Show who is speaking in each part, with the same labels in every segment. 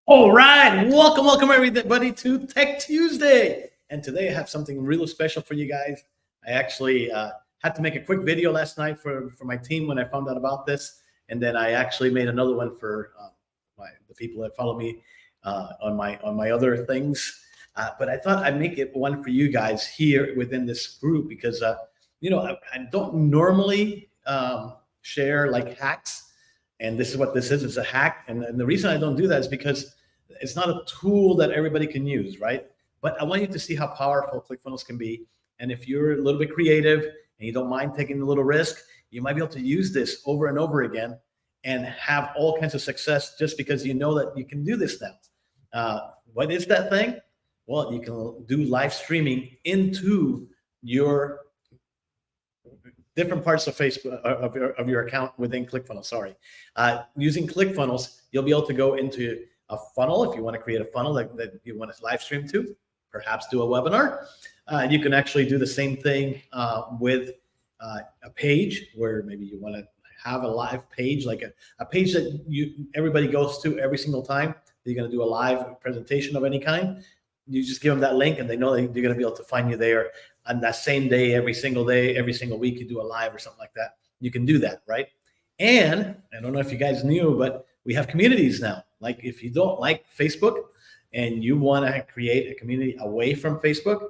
Speaker 1: All right, welcome everybody to Tech Tuesday. And today I have something really special for you guys. I actually had to make a quick video last night for my team when I found out about this, and then I actually made another one for the people that follow me on my other things. But I thought I'd make it one for you guys here within this group because I don't normally share like hacks, and this is what this is. It's a hack, and the reason I don't do that is because it's not a tool that everybody can use, right? But I want you to see how powerful ClickFunnels can be. And if you're a little bit creative and you don't mind taking a little risk, you might be able to use this over and over again and have all kinds of success just because you know that you can do this now. What is that thing? Well, you can do live streaming into your different parts of Facebook of your account within ClickFunnels. Sorry, using ClickFunnels, you'll be able to go into a funnel if you want to create a funnel that you want to live stream to, perhaps do a webinar. You can actually do the same thing with a page where maybe you want to have a live page, like a page that everybody goes to every single time you're going to do a live presentation of any kind. You just give them that link and they know they're going to be able to find you there on that same day, every single week, you do a live or something like that. You can do that, right? And I don't know if you guys knew, but we have communities now. Like if you don't like Facebook and you want to create a community away from Facebook,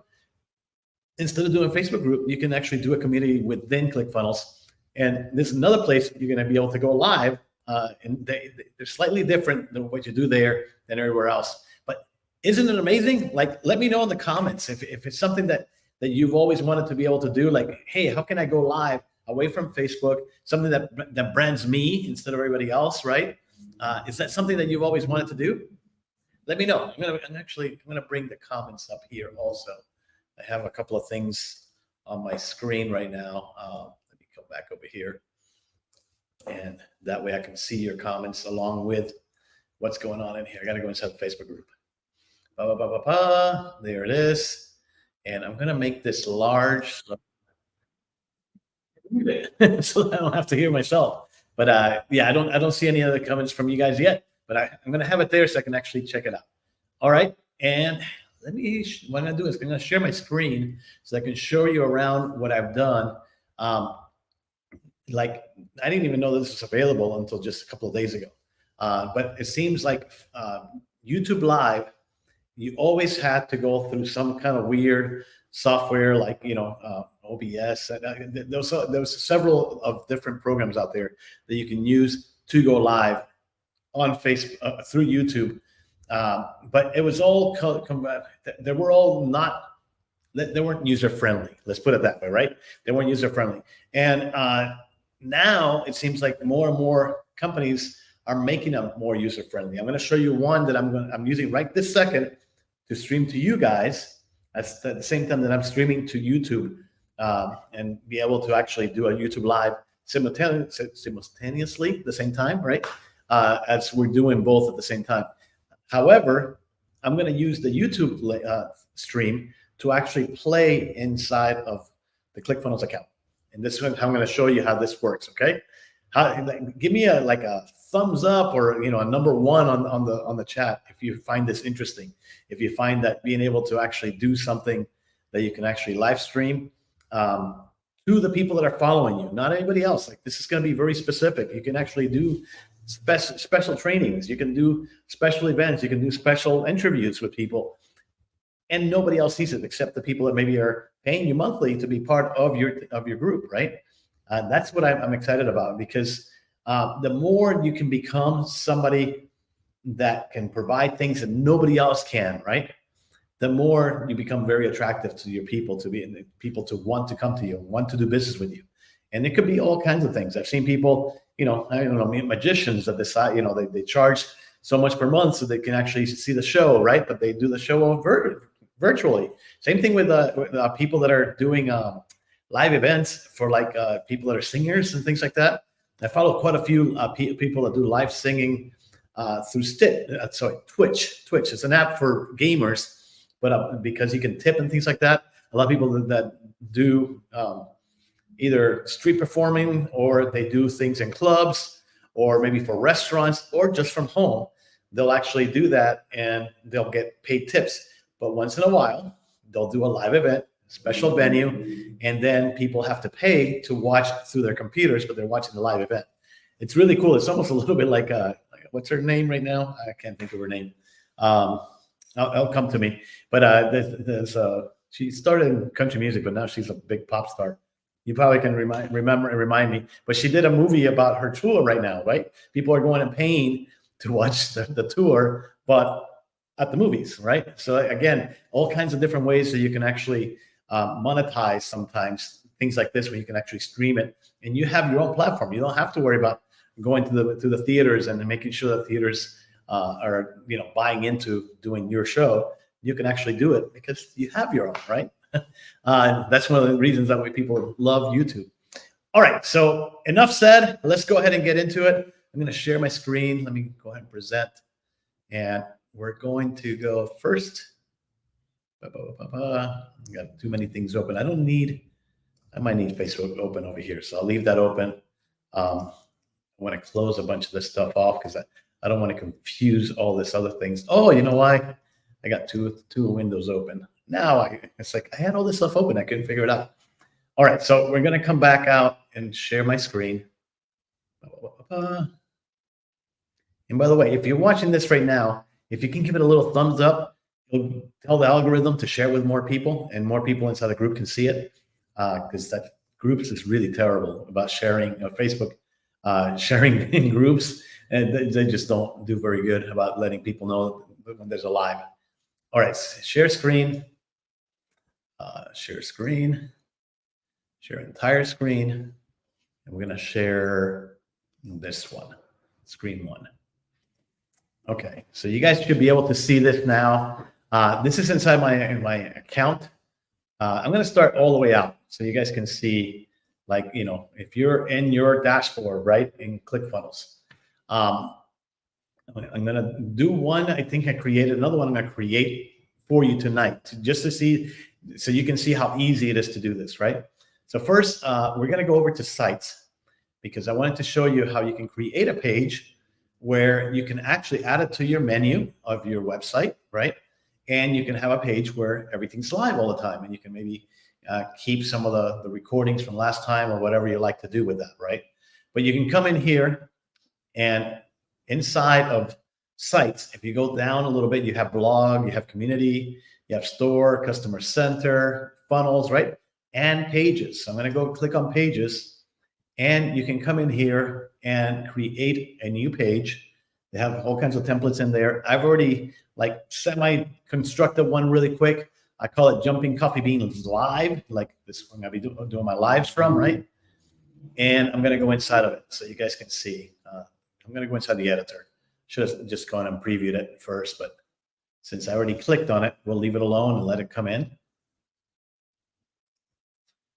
Speaker 1: instead of doing a Facebook group, you can actually do a community within ClickFunnels. And this is another place you're going to be able to go live. And they're slightly different than what you do there than everywhere else. But isn't it amazing? Like, let me know in the comments if it's something that you've always wanted to be able to do. Like, hey, how can I go live away from Facebook? Something that brands me instead of everybody else, right? Is that something that you've always wanted to do? Let me know. I'm gonna bring the comments up here also. I have a couple of things on my screen right now. Let me come back over here, and that way I can see your comments along with what's going on in here. I gotta go inside the Facebook group. There it is, and I'm gonna make this large so that I don't have to hear myself. But yeah, I don't see any other comments from you guys yet, but I'm going to have it there so I can actually check it out. All right. And what I'm going to do is I'm going to share my screen so I can show you around what I've done. Like I didn't even know this was available until just a couple of days ago. But it seems like YouTube Live, you always had to go through some kind of weird software like, OBS. There was several of different programs out there that you can use to go live on Facebook through YouTube. But it was all they weren't user friendly. Let's put it that way, right? They weren't user friendly. And now it seems like more and more companies are making them more user friendly. I'm going to show you one that I'm using right this second to stream to you guys at the same time that I'm streaming to YouTube. And be able to actually do a YouTube live simultaneously at the same time, right? As we're doing both at the same time. However, I'm going to use the YouTube stream to actually play inside of the ClickFunnels account. And this one, I'm going to show you how this works, okay? Give me a thumbs up or a number one on the chat if you find this interesting. If you find that being able to actually do something that you can actually live stream to the people that are following you, not anybody else. Like this is going to be very specific. You can actually do special trainings. You can do special events. You can do special interviews with people, and nobody else sees it except the people that maybe are paying you monthly to be part of your group, right? That's what I'm excited about because the more you can become somebody that can provide things that nobody else can, right? The more you become very attractive to your people, to want to come to you, want to do business with you. And it could be all kinds of things. I've seen people, I don't know, magicians that decide, they charge so much per month so they can actually see the show, right? But they do the show virtually. Same thing with people that are doing live events for like people that are singers and things like that. I follow quite a few people that do live singing through Twitch. Twitch. It's an app for gamers. But because you can tip and things like that, a lot of people that do either street performing or they do things in clubs or maybe for restaurants or just from home, they'll actually do that and they'll get paid tips. But once in a while, they'll do a live event, special venue, and then people have to pay to watch through their computers, but they're watching the live event. It's really cool. It's almost a little bit like what's her name right now? I can't think of her name. It'll come to me. But she started in country music, but now she's a big pop star. You probably can remind me. But she did a movie about her tour right now, right? People are going and paying to watch the tour, but at the movies, right? So again, all kinds of different ways that you can actually monetize sometimes things like this, where you can actually stream it, and you have your own platform. You don't have to worry about going to the theaters and making sure that theaters are buying into doing your show. You can actually do it because you have your own, right? That's one of the reasons that way people love YouTube. All right, so enough said. Let's go ahead and get into it. I'm going to share my screen. Let me go ahead and present, and we're going to go first. I got too many things open. I might need Facebook open over here, so I'll leave that open. I want to close a bunch of this stuff off because I don't want to confuse all this other things. Oh, you know why? I got two windows open. Now it's like I had all this stuff open. I couldn't figure it out. All right, so we're going to come back out and share my screen. And by the way, if you're watching this right now, if you can give it a little thumbs up, it'll tell the algorithm to share with more people, and more people inside the group can see it. Because that groups is really terrible about sharing. Facebook sharing in groups, and they just don't do very good about letting people know when there's a live. All right, share screen, share screen, share entire screen, and we're gonna share this one, screen one. Okay, so you guys should be able to see this now. This is inside my account. I'm going to start all the way out so you guys can see, like, if you're in your dashboard, right, in ClickFunnels. I'm going to do one. I think I created another one. I'm going to create for you tonight just to see, so you can see how easy it is to do this, right? So first, we're going to go over to sites, because I wanted to show you how you can create a page where you can actually add it to your menu of your website, right? And you can have a page where everything's live all the time, and you can maybe keep some of the recordings from last time or whatever you like to do with that, right? But you can come in here, and inside of sites, if you go down a little bit, you have blog, you have community, you have store, customer center, funnels, right? And pages. So I'm going to go click on pages, and you can come in here and create a new page. They have all kinds of templates in there. I've already like semi-constructed one really quick. I call it Jumping Coffee Beans Live, like this one I'll be doing my lives from, right? And I'm going to go inside of it so you guys can see. I'm going to go inside the editor. Should have just gone and previewed it first, but since I already clicked on it, we'll leave it alone and let it come in.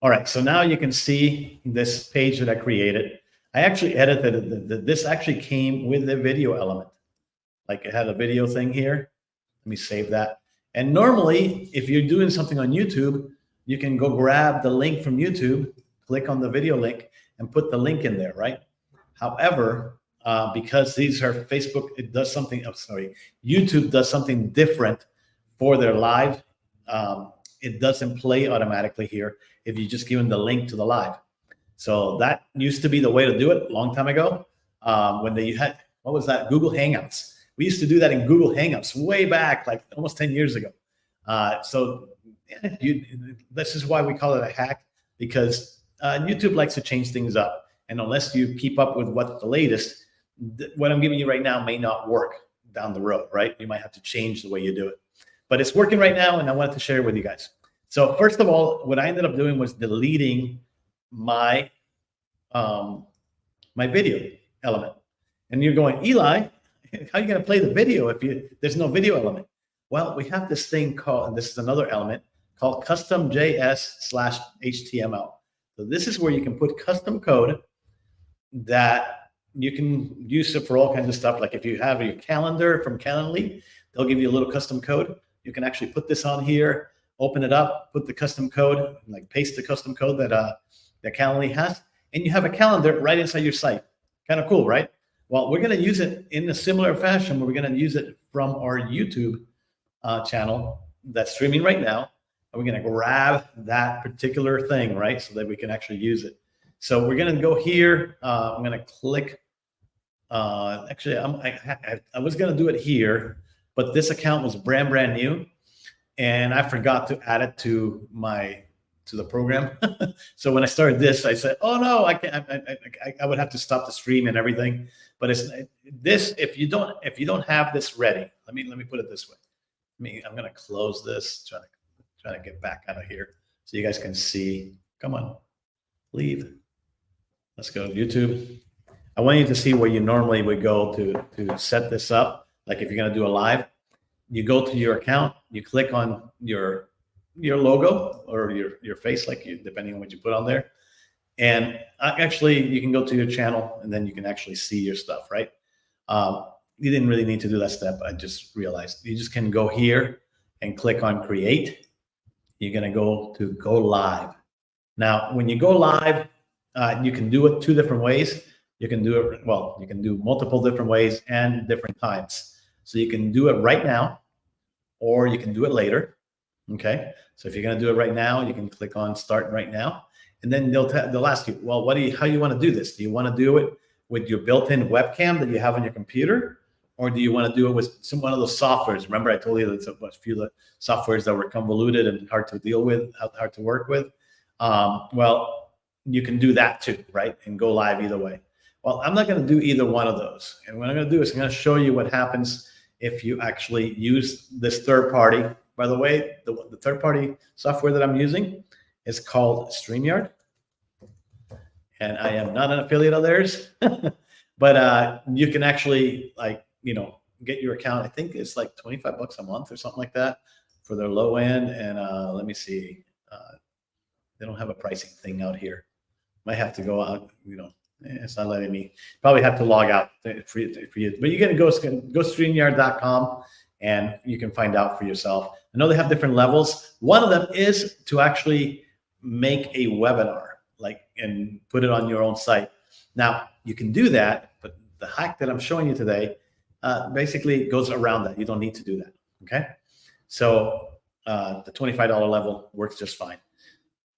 Speaker 1: All right, so now you can see this page that I created. I actually edited it. This actually came with a video element. Like it had a video thing here. Let me save that. And normally, if you're doing something on YouTube, you can go grab the link from YouTube, click on the video link, and put the link in there, right? However, because these are Facebook, it does something, YouTube does something different for their live. It doesn't play automatically here if you just give them the link to the live. So that used to be the way to do it a long time ago. When they had, what was that? Google Hangouts. We used to do that in Google Hangouts way back, like almost 10 years ago. This is why we call it a hack, because YouTube likes to change things up. And unless you keep up with what's the latest, what I'm giving you right now may not work down the road, right? You might have to change the way you do it. But it's working right now, and I wanted to share it with you guys. So first of all, what I ended up doing was deleting my my video element. And you're going, Eli, how are you going to play the video if there's no video element? Well, we have this thing called, and this is another element, called custom JS/HTML. So this is where you can put custom code that you can use it for all kinds of stuff. Like if you have your calendar from Calendly, they'll give you a little custom code. You can actually put this on here, open it up, put the custom code, like paste the custom code that Calendly has, and you have a calendar right inside your site. Kind of cool, right? Well, we're going to use it in a similar fashion. We're going to use it from our YouTube channel that's streaming right now. And we're going to grab that particular thing, right? So that we can actually use it. So we're going to go here. I'm going to click. Actually, I was going to do it here, but this account was brand new. And I forgot to add it to the program. So when I started this, I said, "Oh no, I can't. I would have to stop the stream and everything." But it's this. If you don't have this ready, let me put it this way. I'm gonna close this. Trying to get back out of here so you guys can see. Come on, leave. Let's go to YouTube. I want you to see where you normally would go to set this up. Like if you're gonna do a live, you go to your account, you click on your logo or your face, depending on what you put on there. And actually, you can go to your channel and then you can actually see your stuff, right? You didn't really need to do that step. I just realized you just can go here and click on create. You're going to go to go live. Now, when you go live, you can do it two different ways. You can do it, well, you can do multiple different ways and different times. So you can do it right now, or you can do it later. Okay, so if you're going to do it right now, you can click on start right now, and then they'll ask you, well, how you want to do this? Do you want to do it with your built-in webcam that you have on your computer, or do you want to do it with one of those softwares? Remember, I told you there's a few of the softwares that were convoluted and hard to deal with, hard to work with. Well, you can do that too, right? And go live either way. Well, I'm not going to do either one of those, and what I'm going to do is I'm going to show you what happens if you actually use this third party. By the way, the third-party software that I'm using is called StreamYard, and I am not an affiliate of theirs, but you can actually get your account. I think it's like $25 a month or something like that for their low end. And let me see, they don't have a pricing thing out here. Might have to go out. It's not letting me. Probably have to log out for you. But you can go StreamYard.com. And you can find out for yourself. I know they have different levels. One of them is to actually make a webinar, and put it on your own site. Now, you can do that, but the hack that I'm showing you today basically goes around that. You don't need to do that, okay? So the $25 level works just fine.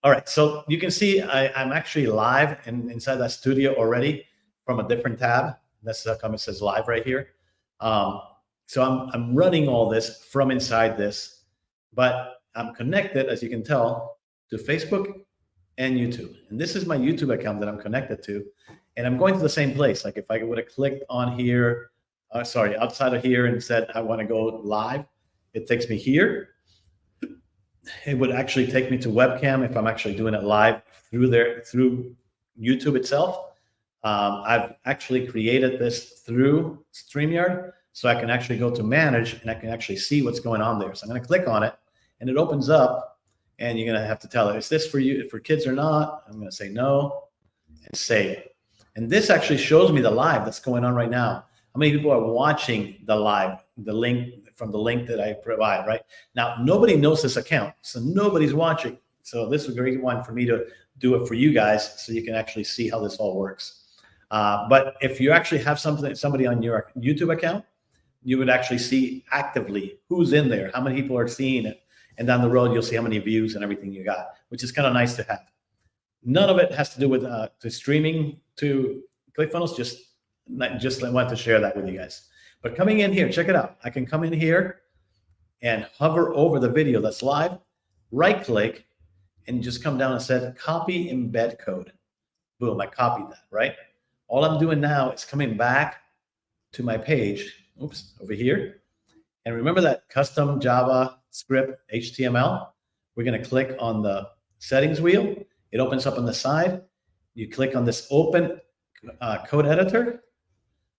Speaker 1: All right, so you can see I'm actually live inside that studio already from a different tab. That's how come it says live right here. So I'm running all this from inside this, but I'm connected, as you can tell, to Facebook and YouTube. And this is my YouTube account that I'm connected to. And I'm going to the same place. Like if I would have clicked on here, outside of here and said, I want to go live, it takes me here. It would actually take me to webcam if I'm actually doing it live through YouTube itself. I've actually created this through StreamYard. So I can actually go to manage and I can actually see what's going on there. So I'm going to click on it and it opens up, and you're going to have to tell it, is this for kids or not? I'm going to say no and save. And this actually shows me the live that's going on right now. How many people are watching the live, the link that I provide, right? Now, nobody knows this account, so nobody's watching. So this is a great one for me to do it for you guys so you can actually see how this all works. But if you actually have somebody on your YouTube account, you would actually see actively who's in there, how many people are seeing it. And down the road, you'll see how many views and everything you got, which is kind of nice to have. None of it has to do with to streaming to ClickFunnels. Just wanted to share that with you guys. But coming in here, check it out. I can come in here and hover over the video that's live, right click, and just come down and said, copy embed code. Boom, I copied that, right? All I'm doing now is coming back to my page. Oops, over here. And remember that custom JavaScript HTML? We're going to click on the settings wheel. It opens up on the side. You click on this open code editor.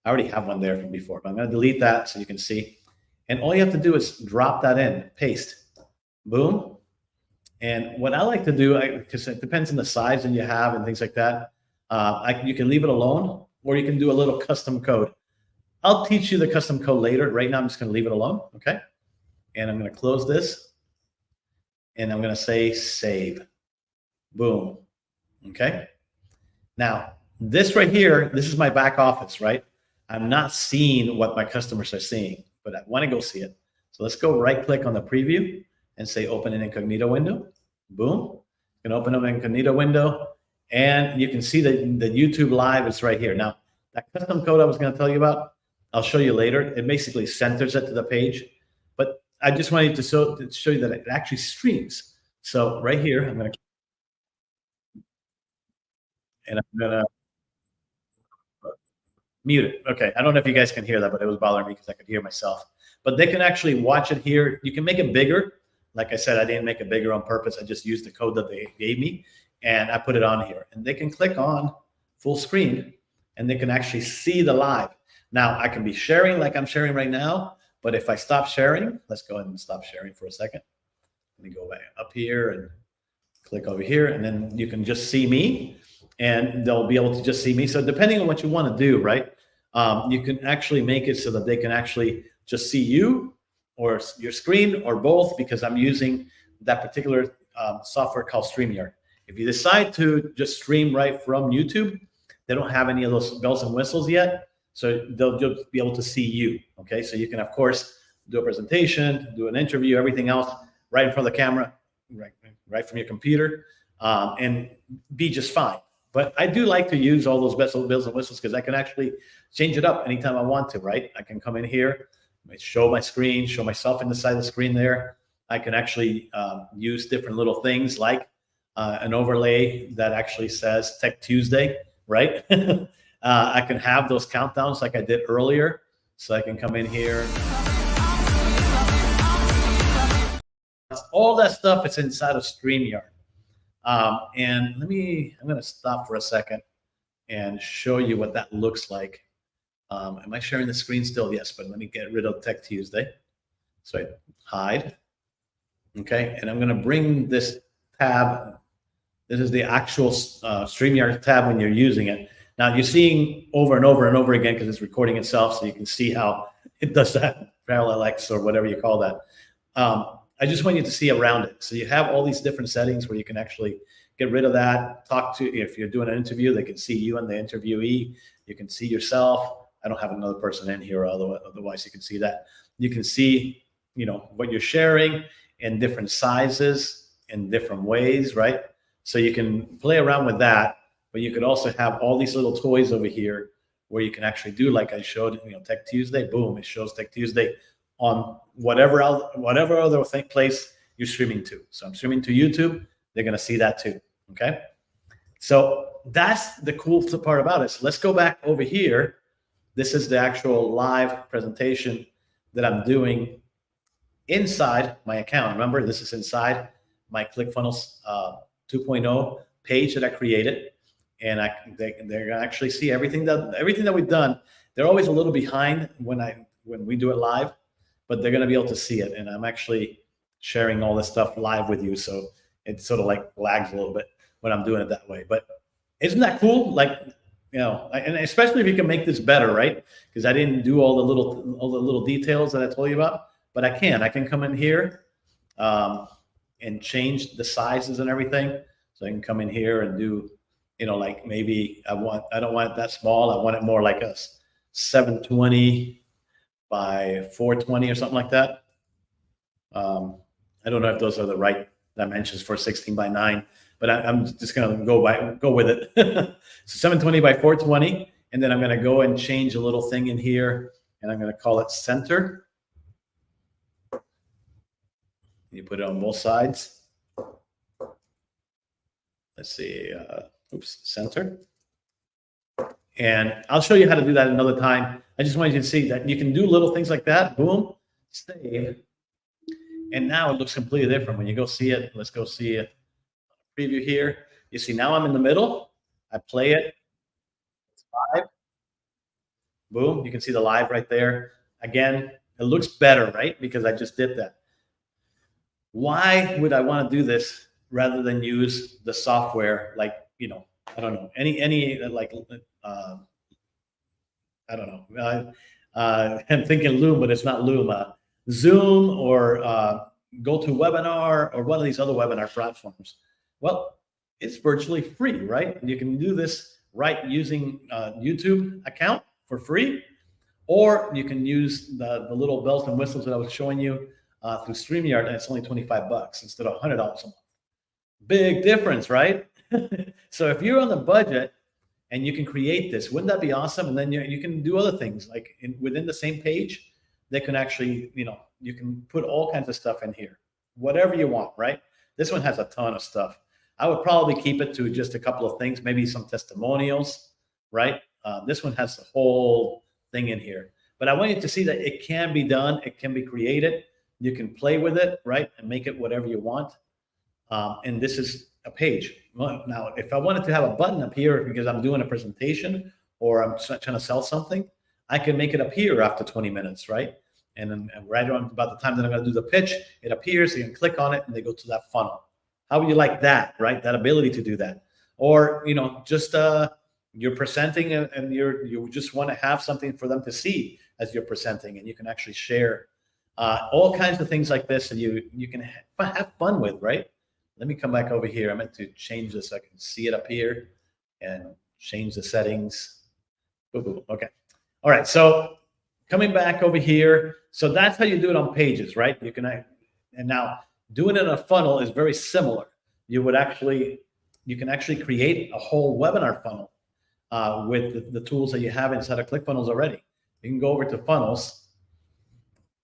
Speaker 1: I already have one there from before, but I'm going to delete that so you can see. And all you have to do is drop that in, paste, boom. And what I like to do, because it depends on the size that you have and things like that, you can leave it alone, or you can do a little custom code. I'll teach you the custom code later. Right now, I'm just going to leave it alone, okay? And I'm going to close this, and I'm going to say save. Boom, okay? Now, this right here, this is my back office, right? I'm not seeing what my customers are seeing, but I want to go see it. So let's go right click on the preview and say open an incognito window. Boom. You can open an incognito window and you can see that the YouTube live is right here. Now, that custom code I was going to tell you about, I'll show you later. It basically centers it to the page, but I just wanted to show you that it actually streams. So right here, I'm going to, and I'm going to mute it. Okay. I don't know if you guys can hear that, but it was bothering me because I could hear myself. But they can actually watch it here. You can make it bigger. Like I said, I didn't make it bigger on purpose. I just used the code that they gave me and I put it on here. And they can click on full screen and they can actually see the live. Now, I can be sharing like I'm sharing right now, but if I stop sharing, let's go ahead and stop sharing for a second. Let me go back up here and click over here, and then you can just see me and they'll be able to just see me. So depending on what you want to do, right, you can actually make it so that they can actually just see you or your screen or both, because I'm using that particular software called StreamYard. If you decide to just stream right from YouTube, they don't have any of those bells and whistles yet. So they'll just be able to see you. Okay. So you can, of course, do a presentation, do an interview, everything else right in front of the camera, right from your computer, and be just fine. But I do like to use all those bells and whistles because I can actually change it up anytime I want to, right? I can come in here, show my screen, show myself in the side of the screen there. I can actually use different little things like an overlay that actually says Tech Tuesday, right? I can have those countdowns like I did earlier. So I can come in here. All that stuff is inside of StreamYard. And I'm going to stop for a second and show you what that looks like. Am I sharing the screen still? Yes, but let me get rid of Tech Tuesday. So I hide. Okay, and I'm going to bring this tab. This is the actual StreamYard tab when you're using it. Now you're seeing over and over and over again because it's recording itself, so you can see how it does that parallel X or whatever you call that. I just want you to see around it. So you have all these different settings where you can actually get rid of that. Talk to, if you're doing an interview, they can see you and the interviewee. You can see yourself. I don't have another person in here, otherwise you can see that. You can see, what you're sharing in different sizes, in different ways, right? So you can play around with that, but you could also have all these little toys over here where you can actually do, like I showed, Tech Tuesday, boom, it shows Tech Tuesday on whatever other place you're streaming to. So I'm streaming to YouTube, they're going to see that too. Okay. So that's the cool part about it. So let's go back over here. This is the actual live presentation that I'm doing inside my account. Remember, this is inside my ClickFunnels 2.0 page that I created. And they're going to actually see everything that we've done. They're always a little behind when we do it live, but they're going to be able to see it. And I'm actually sharing all this stuff live with you. So it sort of like lags a little bit when I'm doing it that way. But isn't that cool? Like, and especially if you can make this better, right? Because I didn't do all the little details that I told you about, but I can come in here and change the sizes and everything. So I can come in here and do, like maybe I don't want it that small. I want it more like a 720 by 420 or something like that. I don't know if those are the right dimensions for 16 by 9, but I'm just going to go with it. So 720 by 420, and then I'm going to go and change a little thing in here, and I'm going to call it center. You put it on both sides. Let's see. Center. And I'll show you how to do that another time. I just wanted you to see that you can do little things like that. Boom, save. And now it looks completely different. When you go see it, let's go see it. Preview here. You see now I'm in the middle. I play it. It's live. Boom, you can see the live right there. Again, it looks better, right? Because I just did that. Why would I want to do this rather than use the software like, I don't know, any like, I don't know. I'm thinking Loom, but it's not Loom. Zoom or GoToWebinar or one of these other webinar platforms. Well, it's virtually free, right? And you can do this right using YouTube account for free. Or you can use the little bells and whistles that I was showing you through StreamYard, and it's only $25 instead of $100 a month. Big difference, right? So if you're on the budget and you can create this, wouldn't that be awesome? And then you can do other things like within the same page, they can actually, you can put all kinds of stuff in here, whatever you want, right? This one has a ton of stuff. I would probably keep it to just a couple of things, maybe some testimonials, right? This one has the whole thing in here. But I want you to see that it can be done. It can be created. You can play with it, right? And make it whatever you want. And this is a page. Now, if I wanted to have a button up here because I'm doing a presentation or I'm trying to sell something, I can make it appear after 20 minutes, right? And then right around about the time that I'm going to do the pitch, it appears. You can click on it and they go to that funnel. How would you like that, right? That ability to do that. Or, just you're presenting and you just want to have something for them to see as you're presenting, and you can actually share all kinds of things like this, and you can have fun with, right? Let me come back over here. I meant to change this so I can see it up here and change the settings. Okay. All right. So coming back over here. So that's how you do it on pages, right? And now doing it in a funnel is very similar. You can actually create a whole webinar funnel with the tools that you have inside of ClickFunnels already. You can go over to funnels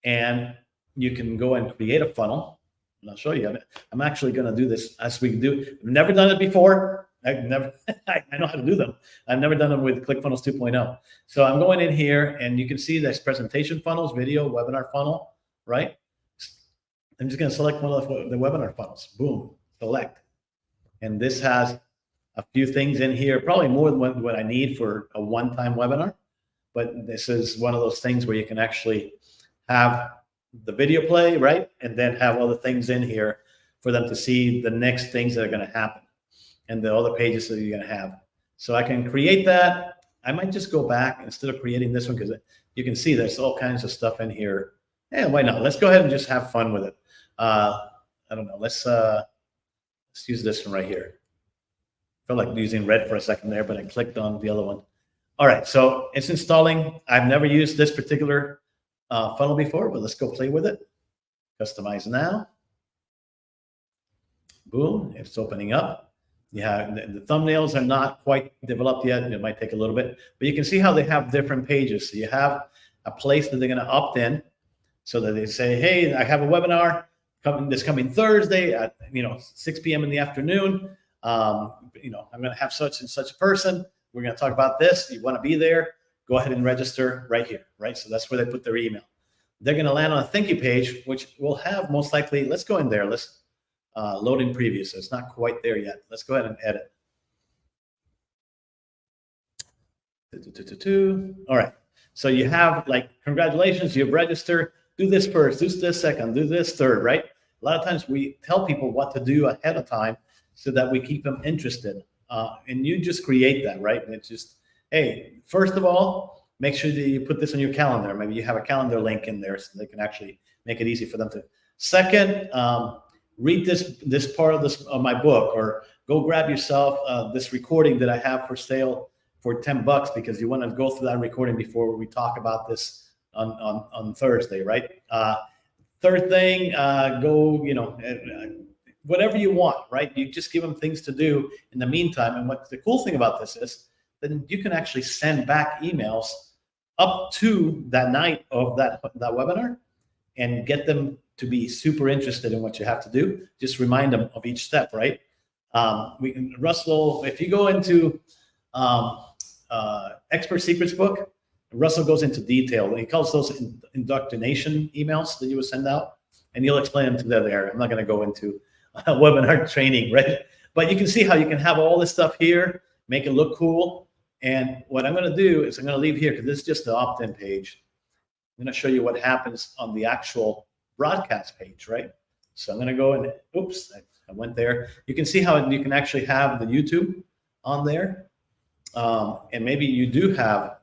Speaker 1: and you can go and create a funnel. And I'll show you. I'm actually going to do this as we do. I've never done it before. I know how to do them. I've never done them with ClickFunnels 2.0. So I'm going in here and you can see there's presentation funnels, video, webinar funnel, right? I'm just going to select one of the webinar funnels. Boom, select. And this has a few things in here, probably more than what I need for a one-time webinar. But this is one of those things where you can actually have the video play, right? And then have other things in here for them to see the next things that are going to happen and the other pages that you're going to have. So I can create that. I might just go back instead of creating this one because you can see there's all kinds of stuff in here. Yeah, why not? Let's go ahead and just have fun with it. I don't know. Let's use this one right here. I felt like using red for a second there, but I clicked on the other one. All right, so it's installing. I've never used this particular funnel before, but let's go play with it. Customize now. Boom, it's opening up. Yeah, the thumbnails are not quite developed yet. It might take a little bit, but you can see how they have different pages. So you have a place that they're going to opt in so that they say, hey, I have a webinar this coming Thursday at 6 p.m. in the afternoon. I'm going to have such and such a person. We're going to talk about this. You want to be there? Go ahead and register right here, right? So that's where they put their email. They're going to land on a thank you page, which will have most likely, let's go in there. Let's load in preview. So it's not quite there yet. Let's go ahead and edit. All right. So you have like, congratulations, you've registered. Do this first, do this second, do this third, right? A lot of times we tell people what to do ahead of time so that we keep them interested. And you just create that, right? And it's just, hey, first of all, make sure that you put this on your calendar. Maybe you have a calendar link in there so they can actually make it easy for them to. Second, read this part of my book, or go grab yourself this recording that I have for sale for $10 because you want to go through that recording before we talk about this on Thursday, right? Third thing, go, whatever you want, right? You just give them things to do in the meantime. And what the cool thing about this is, then you can actually send back emails up to that night of that webinar and get them to be super interested in what you have to do. Just remind them of each step, right? Russell, if you go into Expert Secrets book, Russell goes into detail. He calls those indoctrination emails that you would send out, and he'll explain them to them there. I'm not going to go into webinar training, right? But you can see how you can have all this stuff here, make it look cool. And what I'm going to do is I'm going to leave here because this is just the opt-in page. I'm going to show you what happens on the actual broadcast page, right? So I'm going to go and, oops, I went there. You can see how you can actually have the YouTube on there. And maybe you do have,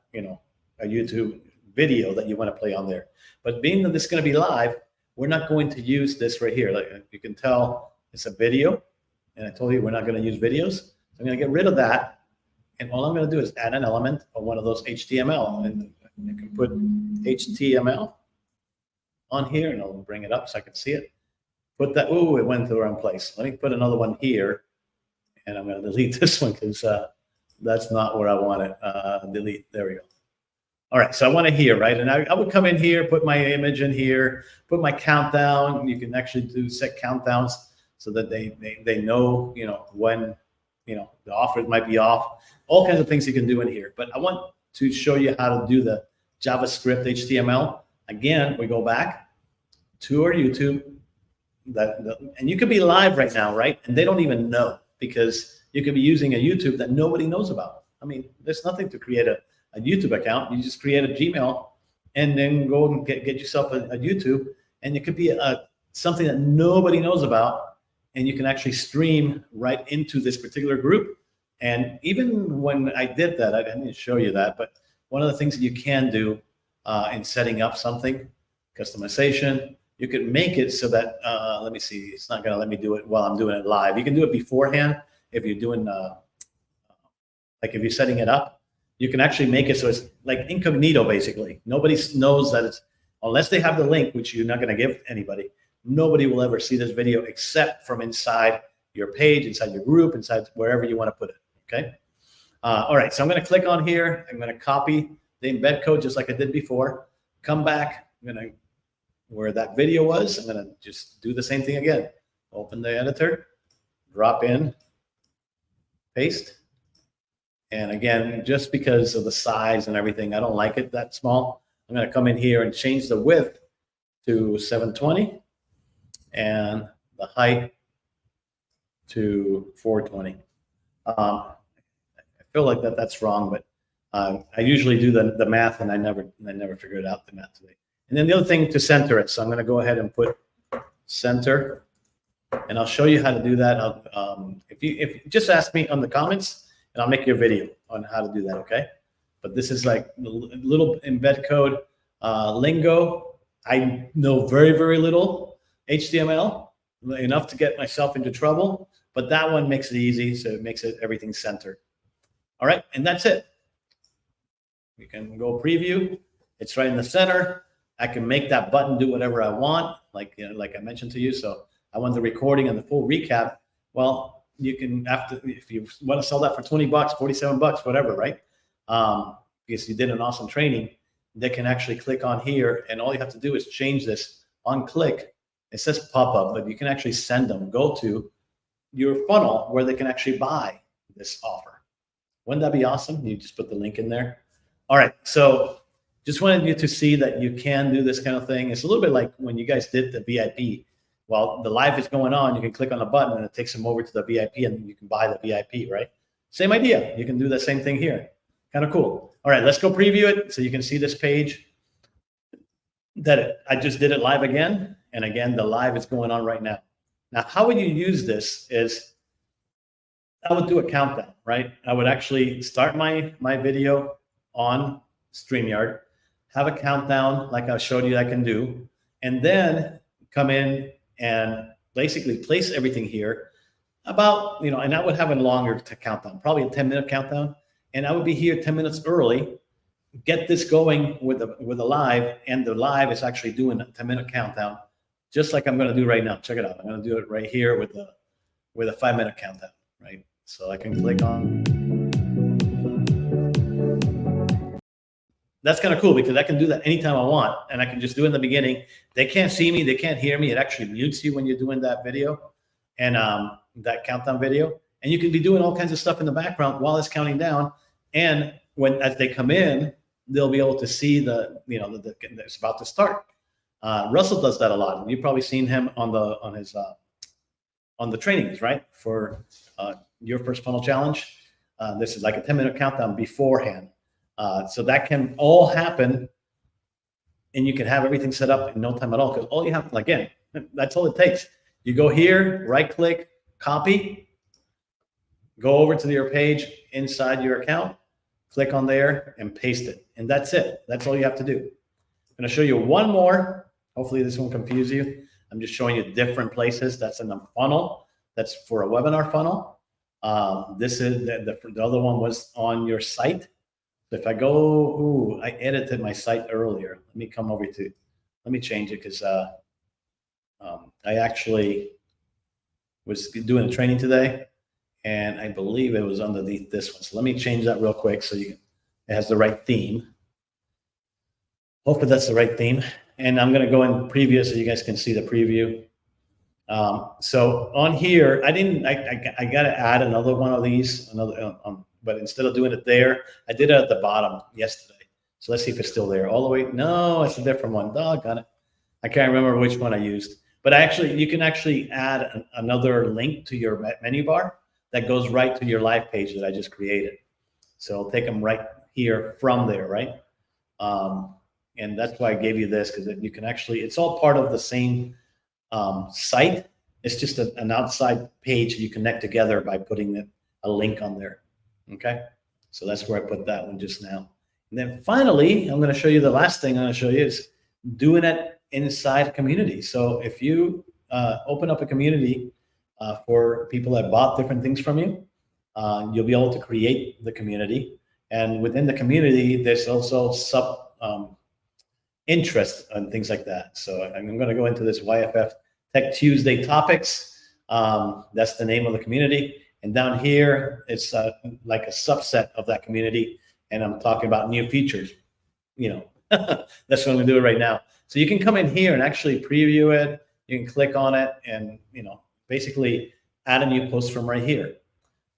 Speaker 1: a YouTube video that you want to play on there. But being that this is going to be live, we're not going to use this right here. Like you can tell it's a video. And I told you we're not going to use videos. So I'm going to get rid of that. And all I'm going to do is add an element of one of those HTML. And I can put HTML on here, and I'll bring it up so I can see it. Put that, oh, it went to the wrong place. Let me put another one here, and I'm going to delete this one because that's not where I want it. Delete, there we go. All right, so I want it here, right? And I would come in here, put my image in here, put my countdown. You can actually set countdowns so that they know, when, the offers might be off. All kinds of things you can do in here. But I want to show you how to do the JavaScript HTML. Again, we go back to our YouTube. And you could be live right now, right? And they don't even know, because you could be using a YouTube that nobody knows about. I mean, there's nothing to create a YouTube account. You just create a Gmail and then go and get yourself a YouTube, and it could be something that nobody knows about, and you can actually stream right into this particular group. And even when I did that, I didn't show you that, but one of the things that you can do in setting up something, customization, you can make it so that, let me see, it's not going to let me do it while I'm doing it live. You can do it beforehand if you're doing, like if you're setting it up. You can actually make it so it's like incognito, basically. Nobody knows that it's, unless they have the link, which you're not going to give anybody, nobody will ever see this video except from inside your page, inside your group, inside wherever you want to put it, okay? All right, so I'm going to click on here. I'm going to copy the embed code just like I did before. Come back. I'm going to, where that video was, I'm going to just do the same thing again. Open the editor, drop in, paste. And again, just because of the size and everything, I don't like it that small. I'm going to come in here and change the width to 720 and the height to 420. I feel like that's wrong, but I usually do the math, and I never figured out the math today. And then the other thing, to center it. So I'm going to go ahead and put center, and I'll show you how to do that. If you just ask me on the comments, and I'll make you a video on how to do that, okay? But this is like a little embed code lingo. I know very, very little HTML, enough to get myself into trouble, but that one makes it easy, so it makes it everything centered. All right, and that's it. We can go preview. It's right in the center. I can make that button do whatever I want, like I mentioned to you. So I want the recording and the full recap. Well, you can, if you want to sell that for 20 bucks, 47 bucks, whatever, right? Because you did an awesome training, they can actually click on here, and all you have to do is change this on click. It says pop-up, but you can actually send them, go to your funnel where they can actually buy this offer. Wouldn't that be awesome? You just put the link in there. All right, so just wanted you to see that you can do this kind of thing. It's a little bit like when you guys did the VIP. While the live is going on, you can click on the button and it takes them over to the VIP, and you can buy the VIP, right? Same idea. You can do the same thing here. Kind of cool. All right, let's go preview it so you can see this page that I just did it live again. And again, the live is going on right now. Now, how would you use this is I would do a countdown, right? I would actually start my video on StreamYard, have a countdown like I showed you I can do, and then come in and basically place everything here about, and I would have a longer countdown, probably a 10-minute countdown. And I would be here 10 minutes early, get this going with the live, and the live is actually doing a 10-minute countdown, just like I'm going to do right now. Check it out. I'm going to do it right here with a 5-minute countdown, right? So I can click on. That's kind of cool because I can do that anytime I want, and I can just do it in the beginning. They can't see me, they can't hear me. It actually mutes you when you're doing that video, and that countdown video. And you can be doing all kinds of stuff in the background while it's counting down. And as they come in, they'll be able to see it's about to start. Russell does that a lot, and you've probably seen him on the trainings, right? For your first funnel challenge. This is like a 10-minute countdown beforehand. So that can all happen, and you can have everything set up in no time at all. Because all you have, again, that's all it takes. You go here, right click, copy, go over to your page inside your account, click on there and paste it. And that's it. That's all you have to do. I'm going to show you one more. Hopefully this won't confuse you. I'm just showing you different places. That's in the funnel. That's for a webinar funnel. This is the other one was on your site. So if I go, I edited my site earlier. Let me come over to, let me change it because I actually was doing a training today, and I believe it was underneath this one. So let me change that real quick so it has the right theme. Hopefully that's the right theme. And I'm going to go in preview so you guys can see the preview. So on here, I got to add another one of these, but instead of doing it there, I did it at the bottom yesterday. So let's see if it's still there all the way. No, it's a different one. Doggone it. I can't remember which one I used, but you can actually add another link to your menu bar that goes right to your live page that I just created. So I'll take them right here from there, right? And that's why I gave you this, because you can actually, it's all part of the same site. It's just an outside page you connect together by putting a link on there. Okay, so that's where I put that one just now. And then finally, I'm going to show you the last thing I'm going to show you is doing it inside a community. So if you open up a community for people that bought different things from you, you'll be able to create the community. And within the community, there's also sub interest and things like that. So I'm going to go into this YFF Tech Tuesday topics. That's the name of the community. And down here, it's like a subset of that community. And I'm talking about new features. You know, that's what I'm going to do it right now. So you can come in here and actually preview it. You can click on it and, basically add a new post from right here.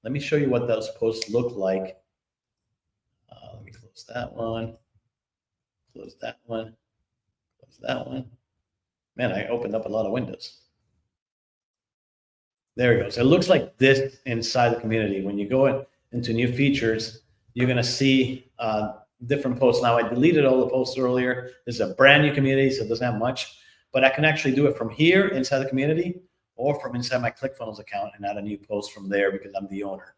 Speaker 1: Let me show you what those posts look like. Let me close that one. Close that one. Close that one. Man, I opened up a lot of windows. There we go. So it looks like this inside the community. When you go into new features, you're going to see different posts. Now, I deleted all the posts earlier. This is a brand new community, so it doesn't have much. But I can actually do it from here inside the community or from inside my ClickFunnels account and add a new post from there because I'm the owner.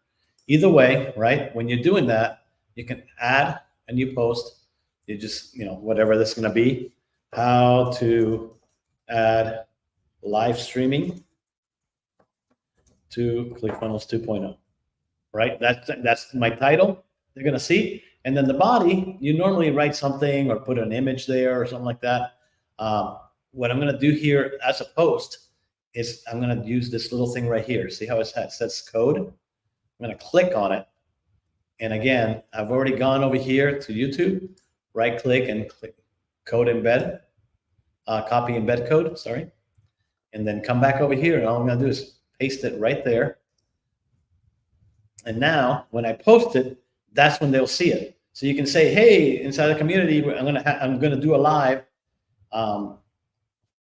Speaker 1: Either way, right, when you're doing that, you can add a new post. You just, whatever this is going to be, how to add live streaming to ClickFunnels 2.0, right? That's my title. They're going to see. And then the body, you normally write something or put an image there or something like that. What I'm going to do here as a post is I'm going to use this little thing right here. See how it says code? I'm going to click on it. And again, I've already gone over here to YouTube, right click and click code embed, copy embed code, sorry. And then come back over here and all I'm going to do is paste it right there. And now when I post it, that's when they'll see it. So you can say, hey, inside the community, I'm gonna do a live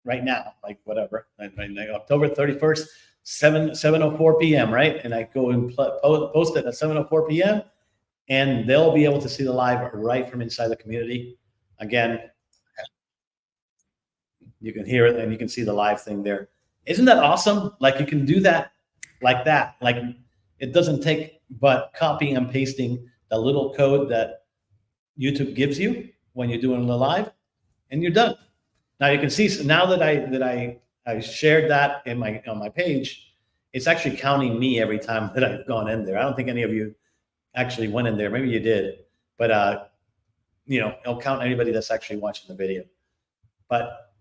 Speaker 1: right now, like whatever, like October 31st, 7:04 p.m. right? And I go and post it at 7:04 p.m. and they'll be able to see the live right from inside the community. Again, you can hear it and you can see the live thing there. Isn't that awesome? Like you can do that like that. Like it doesn't take but copying and pasting the little code that YouTube gives you when you're doing the live, and you're done. Now you can see, so now that I shared that on my page, it's actually counting me every time that I've gone in there. I don't think any of you actually went in there. Maybe you did, but it'll count anybody that's actually watching the video. But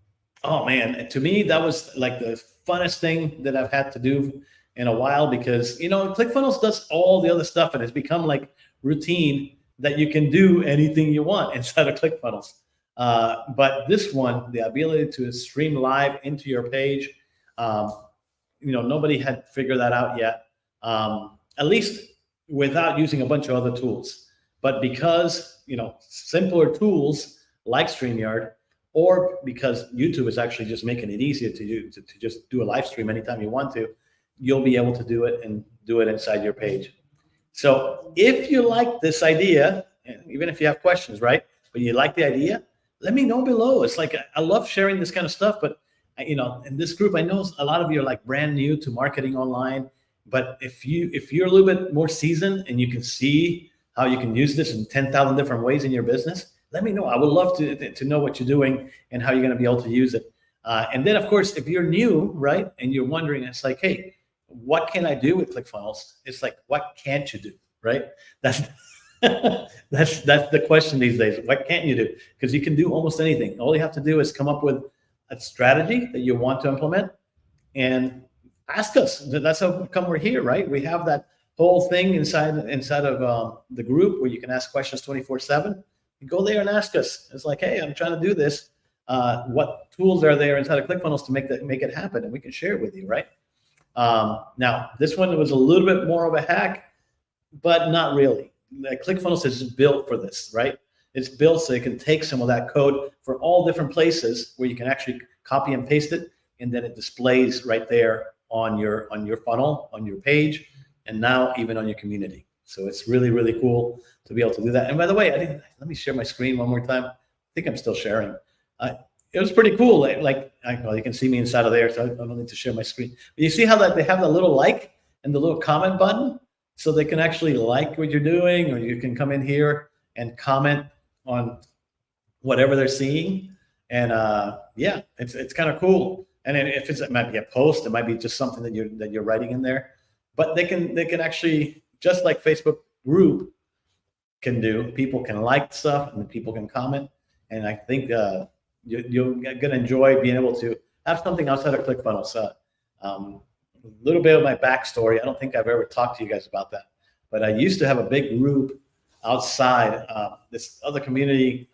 Speaker 1: oh man, to me that was like the funnest thing that I've had to do in a while, because ClickFunnels does all the other stuff and it's become like routine that you can do anything you want inside of ClickFunnels. But this one, the ability to stream live into your page, nobody had figured that out yet, at least without using a bunch of other tools. But because, simpler tools like StreamYard, or because YouTube is actually just making it easier to just do a live stream anytime you want to, you'll be able to do it and do it inside your page. So if you like this idea, even if you have questions, right, but you like the idea, let me know below. It's like, I love sharing this kind of stuff, but in this group, I know a lot of you are like brand new to marketing online. But if you're a little bit more seasoned and you can see how you can use this in 10,000 different ways in your business, let me know. I would love to know what you're doing and how you're going to be able to use it. And then, of course, if you're new, right, and you're wondering, it's like, hey, what can I do with ClickFunnels? It's like, what can't you do, right? That's the question these days. What can't you do? Because you can do almost anything. All you have to do is come up with a strategy that you want to implement and ask us. That's how come we're here, right? We have that whole thing inside of the group where you can ask questions 24/7. You go there and ask us. It's like, hey, I'm trying to do this. What tools are there inside of ClickFunnels to make it happen, and we can share it with you, right? Now, this one was a little bit more of a hack, but not really. ClickFunnels is built for this, right? It's built so it can take some of that code for all different places where you can actually copy and paste it, and then it displays right there on your funnel, on your page, and now even on your community. So it's really, really cool to be able to do that. And by the way, let me share my screen one more time. I think I'm still sharing. It was pretty cool. Well, you can see me inside of there, so I don't need to share my screen. But you see how that they have the little like and the little comment button, so they can actually like what you're doing, or you can come in here and comment on whatever they're seeing. And yeah, it's kind of cool. And then if it might be a post, it might be just something that you're writing in there. But they can actually, just like Facebook group can do, people can like stuff and people can comment. And I think you're going to enjoy being able to have something outside of ClickFunnels. A little bit of my backstory. I don't think I've ever talked to you guys about that, but I used to have a big group outside this other community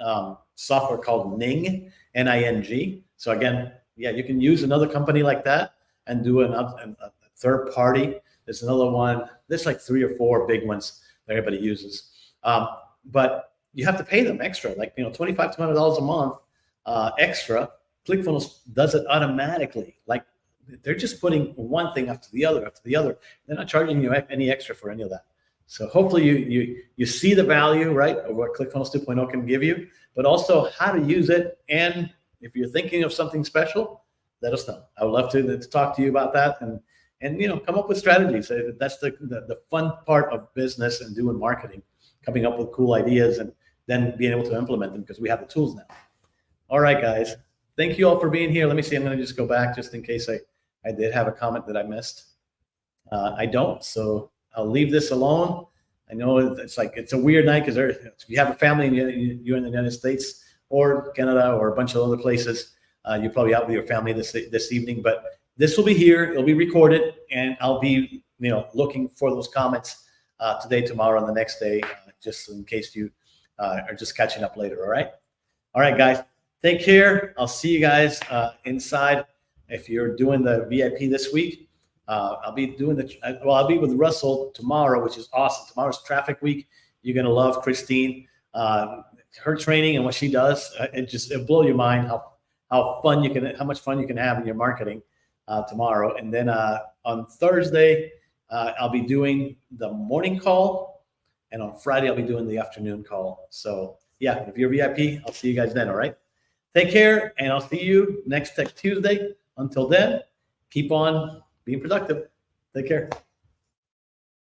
Speaker 1: software called Ning, N-I-N-G. So again, yeah, you can use another company like that and do a third party. There's another one. There's like 3 or 4 big ones that everybody uses. But you have to pay them extra, like, $25 to $100 a month extra. ClickFunnels does it automatically. Like, they're just putting one thing after the other. They're not charging you any extra for any of that. So hopefully you see the value, right, of what ClickFunnels 2.0 can give you, but also how to use it. And if you're thinking of something special, let us know. I would love to talk to you about that and come up with strategies. That's the fun part of business and doing marketing, coming up with cool ideas and then being able to implement them because we have the tools now. All right, guys. Thank you all for being here. Let me see. I'm going to just go back just in case I did have a comment that I missed. I don't, so I'll leave this alone. I know it's a weird night because if you have a family and you're in the United States or Canada or a bunch of other places, you're probably out with your family this evening. But this will be here. It'll be recorded, and I'll be looking for those comments today, tomorrow, and the next day, just in case you are just catching up later. All right, guys. Take care. I'll see you guys inside. If you're doing the VIP this week, I'll be with Russell tomorrow, which is awesome. Tomorrow's traffic week. You're gonna love Christine, her training and what she does. It'll blow your mind how much fun you can have in your marketing tomorrow. And then on Thursday, I'll be doing the morning call, and on Friday I'll be doing the afternoon call. So yeah, if you're VIP, I'll see you guys then. All right. Take care, and I'll see you next Tech Tuesday. Until then, keep on being productive. Take care.